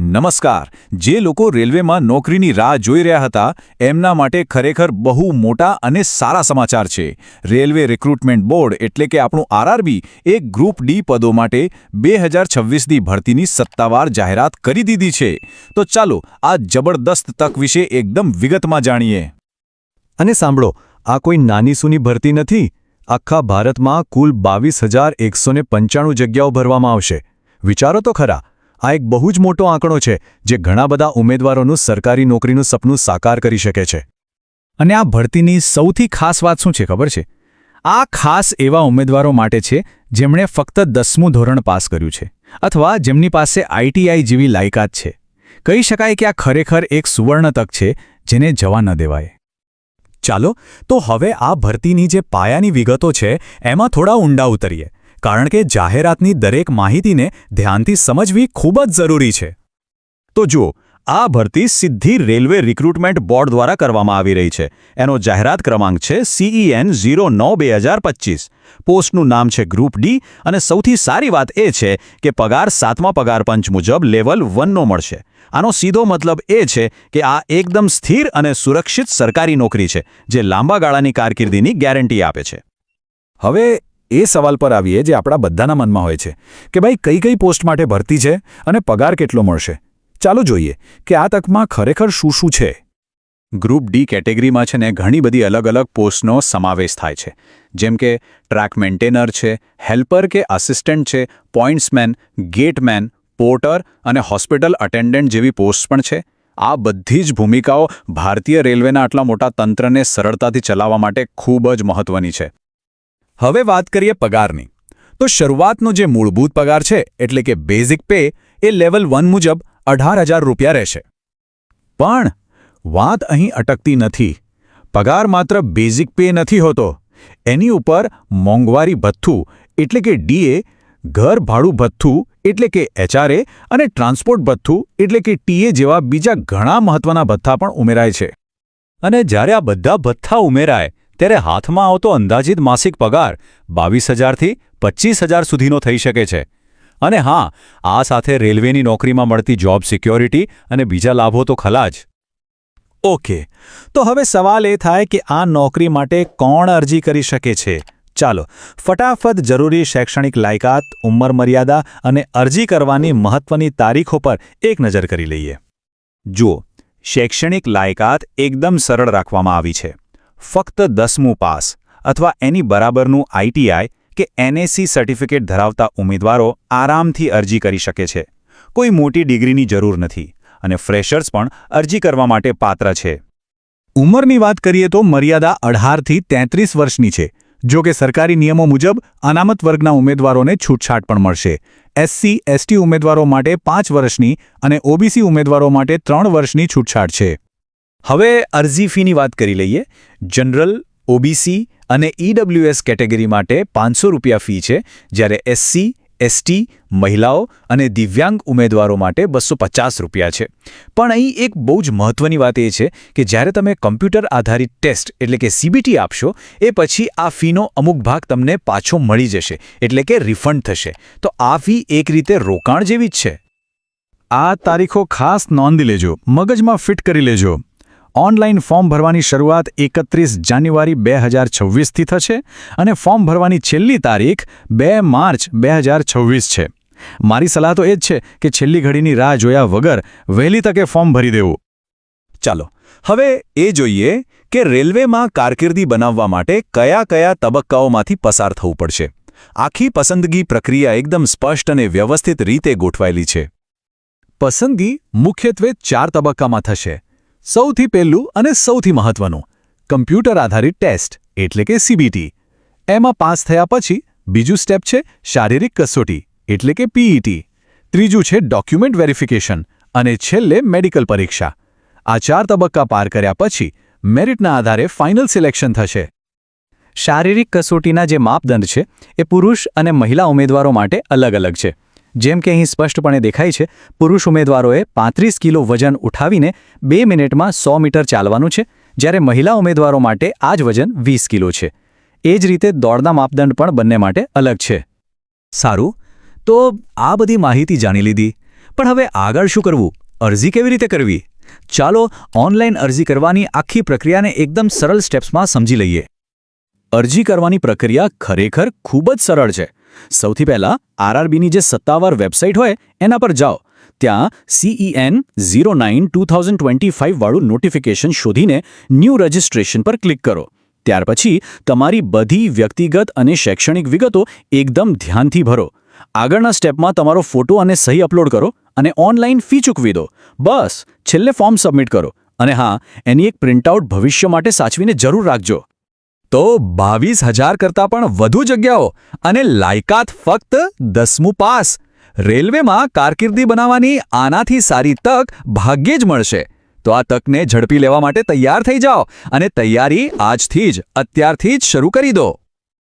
નમસ્કાર. જે લોકો રેલવેમાં નોકરીની રાહ જોઈ રહ્યા હતા એમના માટે ખરેખર બહુ મોટા અને સારા સમાચાર છે. રેલવે રિક્રુટમેન્ટ બોર્ડ એટલે કે આપણું આરઆરબી એક ગ્રુપ ડી પદો માટે 2026ની ભરતીની સત્તાવાર જાહેરાત કરી દીધી છે. તો ચાલો આ જબરદસ્ત તક વિશે એકદમ વિગતમાં જાણીએ. અને સાંભળો, આ કોઈ નાની સૂની ભરતી નથી. આખા ભારતમાં કુલ 22,195 જગ્યાઓ ભરવામાં આવશે. વિચારો તો ખરા, આ એક બહુ જ મોટો આંકડો છે જે ઘણા બધા ઉમેદવારોનું સરકારી નોકરીનું સપનું સાકાર કરી શકે છે. અને આ ભરતીની સૌથી ખાસ વાત શું છે ખબર છે? આ ખાસ એવા ઉમેદવારો માટે છે જેમણે ફક્ત 10મું ધોરણ પાસ કર્યું છે અથવા જેમની પાસે આઈટીઆઈ જેવી લાયકાત છે. કહી શકાય કે આ ખરેખર એક સુવર્ણ તક છે જેને જવા ન દેવાય. ચાલો તો હવે આ ભરતીની જે પાયાની વિગતો છે એમાં થોડા ઊંડા ઉતરીએ, કારણ કે જાહેરાતની દરેક માહિતીને ધ્યાનથી સમજવી ખૂબ જ જરૂરી છે. તો જુઓ, આ ભરતી સીધી રેલવે રિક્રુટમેન્ટ બોર્ડ દ્વારા કરવામાં આવી રહી છે. એનો જાહેરાત ક્રમાંક છે CEN 09/2025. પોસ્ટનું નામ છે ગ્રુપ ડી અને સૌથી સારી વાત એ છે કે પગાર 7મા પગાર પંચ મુજબ લેવલ 1નો મળશે. આનો સીધો મતલબ એ છે કે આ એકદમ સ્થિર અને સુરક્ષિત સરકારી નોકરી છે જે લાંબા ગાળાની કારકિર્દીની ગેરંટી આપે છે. હવે એ સવાલ પર આવીએ જે આપણા બધાના મનમાં હોય છે કે ભાઈ કઈ કઈ પોસ્ટ માટે ભરતી છે અને પગાર કેટલો મળશે. ચાલો જોઈએ કે આ તકમાં ખરેખર શું શું છે. ગ્રુપ ડી કેટેગરીમાં છે ને ઘણી બધી અલગ અલગ પોસ્ટનો સમાવેશ થાય છે, જેમ કે ટ્રેક મેન્ટેનર છે, હેલ્પર કે આસિસ્ટન્ટ છે, પોઇન્ટ્સમેન, ગેટમેન, પોર્ટર અને હોસ્પિટલ અટેન્ડન્ટ જેવી પોસ્ટ પણ છે. આ બધી જ ભૂમિકાઓ ભારતીય રેલવેના આટલા મોટા તંત્રને સરળતાથી ચલાવવા માટે ખૂબ જ મહત્વની છે. હવે વાત કરીએ પગારની. તો શરૂઆતનો જે મૂળભૂત પગાર છે એટલે કે બેઝિક પે એ લેવલ 1 મુજબ 18,000 રૂપિયા રહેશે. પણ વાત અહીં અટકતી નથી. પગાર માત્ર બેઝિક પે નથી હોતો. એની ઉપર મોંઘવારી ભથ્થું એટલે કે ડીએ, ઘર ભાડું ભથ્થું એટલે કે HRA અને ટ્રાન્સપોર્ટ ભથ્થું એટલે કે ટીએ જેવા બીજા ઘણા મહત્વના ભથ્થા પણ ઉમેરાય છે. અને જ્યારે આ બધા ભથ્થા ઉમેરાય ત્યારે હાથમાં આવતો અંદાજિત માસિક પગાર 22,000થી 25,000 સુધીનો થઈ શકે છે. અને હા, આ સાથે રેલવેની નોકરીમાં મળતી જોબ સિક્યોરિટી અને બીજા લાભો તો ખલા જ. ઓકે, તો હવે સવાલ એ થાય કે આ નોકરી માટે કોણ અરજી કરી શકે છે? ચાલો ફટાફટ જરૂરી શૈક્ષણિક લાયકાત, ઉંમર મર્યાદા અને અરજી કરવાની મહત્વની તારીખો પર એક નજર કરી લઈએ. જુઓ, શૈક્ષણિક લાયકાત એકદમ સરળ રાખવામાં આવી છે. ફક્ત 10મું પાસ અથવા એની બરાબરનું આઈટીઆઈ કે NAC સર્ટિફિકેટ ધરાવતા ઉમેદવારો આરામથી અરજી કરી શકે છે. કોઈ મોટી ડિગ્રીની જરૂર નથી અને ફ્રેશર્સ પણ અરજી કરવા માટે પાત્ર છે. ઉંમરની વાત કરીએ તો મર્યાદા 18થી 33 વર્ષની છે. જો કે સરકારી નિયમો મુજબ અનામત વર્ગના ઉમેદવારોને છૂટછાટ પણ મળશે. SC/ST ઉમેદવારો માટે 5 વર્ષની અને OBC ઉમેદવારો માટે 3 વર્ષની છૂટછાટ છે. હવે અરજી ફીની વાત કરી લઈએ. જનરલ, OBC અને EWS કેટેગરી માટે 500 રૂપિયા ફી છે, જ્યારે SC, ST, મહિલાઓ અને દિવ્યાંગ ઉમેદવારો માટે 250 રૂપિયા છે. પણ અહીં એક બહુ જ મહત્વની વાત એ છે કે જ્યારે તમે કમ્પ્યુટર આધારિત ટેસ્ટ એટલે કે CBT આપશો એ પછી આ ફીનો અમુક ભાગ તમને પાછો મળી જશે, એટલે કે રિફંડ થશે. તો આ ફી એક રીતે રોકાણ જેવી જ છે. આ તારીખો ખાસ નોંધી લેજો, મગજમાં ફિટ કરી લેજો. ઓનલાઈન ફોર્મ ભરવાની શરૂઆત 31 જાન્યુઆરી 2026થી થશે અને ફોર્મ ભરવાની છેલ્લી તારીખ 2 માર્ચ 2026 છે. મારી સલાહ તો એ જ છે કે છેલ્લી ઘડીની રાહ જોયા વગર વહેલી તકે ફોર્મ ભરી દેવું. ચાલો હવે એ જોઈએ કે રેલવેમાં કારકિર્દી બનાવવા માટે કયા કયા તબક્કાઓમાંથી પસાર થવું પડશે. આખી પસંદગી પ્રક્રિયા એકદમ સ્પષ્ટ અને વ્યવસ્થિત રીતે ગોઠવાયેલી છે. પસંદગી મુખ્યત્વે 4 તબક્કામાં થશે. સૌથી પહેલું અને સૌથી મહત્વનું, કમ્પ્યુટર આધારિત ટેસ્ટ એટલે કે CBT. એમાં પાસ થયા પછી બીજું સ્ટેપ છે શારીરિક કસોટી એટલે કે PET. ત્રીજું છે ડોક્યુમેન્ટ વેરિફિકેશન અને છેલ્લે મેડિકલ પરીક્ષા. આ 4 તબક્કા પાર કર્યા પછી મેરિટના આધારે ફાઇનલ સિલેક્શન થશે. શારીરિક કસોટીના જે માપદંડ છે એ પુરુષ અને મહિલા ઉમેદવારો માટે અલગ અલગ છે. જેમ કે અહીં સ્પષ્ટપણે દેખાય છે, પુરુષ ઉમેદવારોએ 35 કિલો વજન ઉઠાવીને 2 મિનિટમાં 100 મીટર ચાલવાનું છે, જ્યારે મહિલા ઉમેદવારો માટે આ જ વજન 20 કિલો છે. એ જ રીતે દોડના માપદંડ પણ બંને માટે અલગ છે. સારું, તો આ બધી માહિતી જાણી લીધી, પણ હવે આગળ શું કરવું? અરજી કેવી રીતે કરવી? ચાલો ઓનલાઈન અરજી કરવાની આખી પ્રક્રિયાને એકદમ સરળ સ્ટેપ્સમાં સમજી લઈએ. અરજી કરવાની પ્રક્રિયા ખરેખર ખૂબ જ સરળ છે. સૌથી પહેલા આરઆરબીની જે સત્તાવાર વેબસાઇટ હોય એના પર જાઓ. ત્યાં CEN 09/2025 વાળું નોટિફિકેશન શોધીને ન્યૂ રજિસ્ટ્રેશન પર ક્લિક કરો. ત્યાર પછી તમારી બધી વ્યક્તિગત અને શૈક્ષણિક વિગતો એકદમ ધ્યાનથી ભરો. આગળના સ્ટેપમાં તમારો ફોટો અને સહી અપલોડ કરો અને ઓનલાઈન ફી ચૂકવી દો. બસ છેલ્લે ફોર્મ સબમિટ કરો. અને હા, એની એક પ્રિન્ટઆઉટ ભવિષ્ય માટે સાચવીને જરૂર રાખજો. તો 22,000 કરતાં પણ વધુ જગ્યાઓ અને લાયકાત ફક્ત 10મું પાસ. રેલવેમાં કારકિર્દી બનાવવાની આનાથી સારી તક ભાગ્યે જ મળશે. તો આ તકને ઝડપી લેવા માટે તૈયાર થઈ જાઓ અને તૈયારી આજથી જ અત્યારથી જ શરૂ કરી દો.